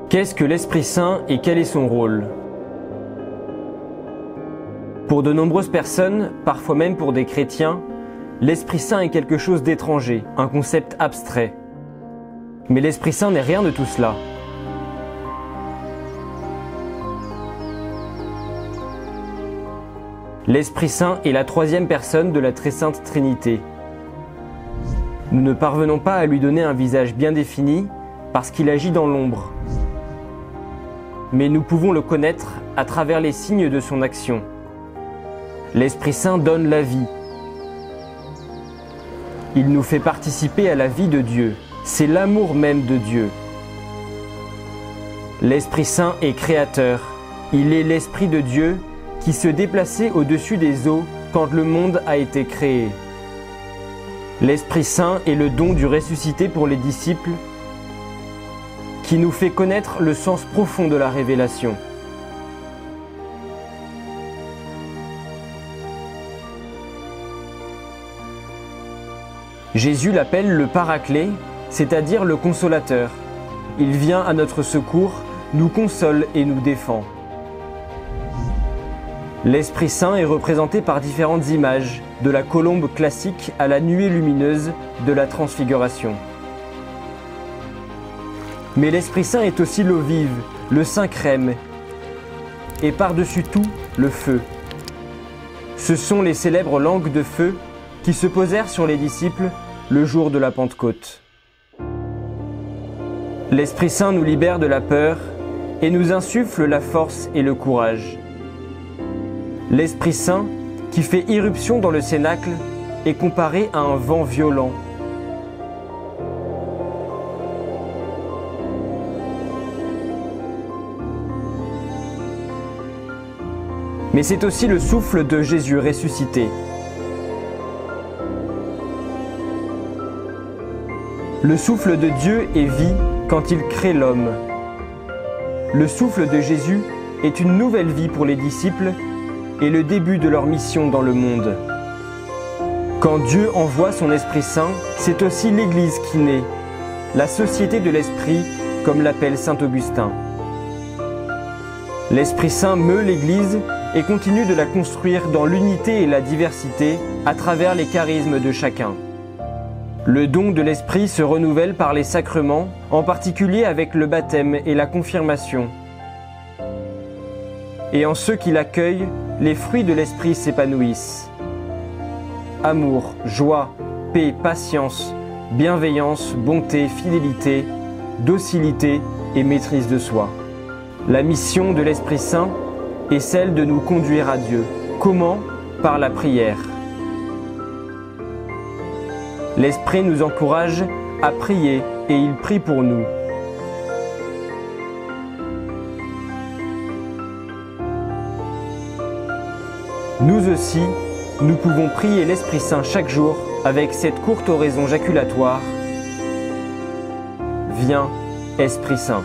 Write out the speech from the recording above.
Qu'est-ce que l'Esprit Saint et quel est son rôle? Pour de nombreuses personnes, parfois même pour des chrétiens, l'Esprit Saint est quelque chose d'étranger, un concept abstrait. Mais l'Esprit Saint n'est rien de tout cela. L'Esprit Saint est la troisième personne de la très sainte Trinité. Nous ne parvenons pas à lui donner un visage bien défini parce qu'il agit dans l'ombre. Mais nous pouvons le connaître à travers les signes de son action. L'Esprit Saint donne la vie. Il nous fait participer à la vie de Dieu. C'est l'amour même de Dieu. L'Esprit Saint est créateur. Il est l'Esprit de Dieu qui se déplaçait au-dessus des eaux quand le monde a été créé. L'Esprit Saint est le don du ressuscité pour les disciples qui nous fait connaître le sens profond de la révélation. Jésus l'appelle le Paraclet, c'est-à-dire le Consolateur. Il vient à notre secours, nous console et nous défend. L'Esprit Saint est représenté par différentes images, de la colombe classique à la nuée lumineuse de la Transfiguration. Mais l'Esprit Saint est aussi l'eau vive, le Saint Crème, et par-dessus tout, le feu. Ce sont les célèbres langues de feu qui se posèrent sur les disciples le jour de la Pentecôte. L'Esprit Saint nous libère de la peur et nous insuffle la force et le courage. L'Esprit Saint, qui fait irruption dans le cénacle, est comparé à un vent violent. Mais c'est aussi le souffle de Jésus ressuscité. Le souffle de Dieu est vie quand il crée l'homme. Le souffle de Jésus est une nouvelle vie pour les disciples et le début de leur mission dans le monde. Quand Dieu envoie son Esprit Saint, c'est aussi l'Église qui naît, la société de l'Esprit, comme l'appelle saint Augustin. L'Esprit Saint meut l'Église et continue de la construire dans l'unité et la diversité à travers les charismes de chacun. Le don de l'Esprit se renouvelle par les sacrements, en particulier avec le baptême et la confirmation. Et en ceux qui l'accueillent, les fruits de l'Esprit s'épanouissent. Amour, joie, paix, patience, bienveillance, bonté, fidélité, docilité et maîtrise de soi. La mission de l'Esprit Saint est celle de nous conduire à Dieu. Comment? Par la prière. L'Esprit nous encourage à prier et il prie pour nous. Nous aussi, nous pouvons prier l'Esprit Saint chaque jour avec cette courte oraison jaculatoire. Viens, Esprit Saint.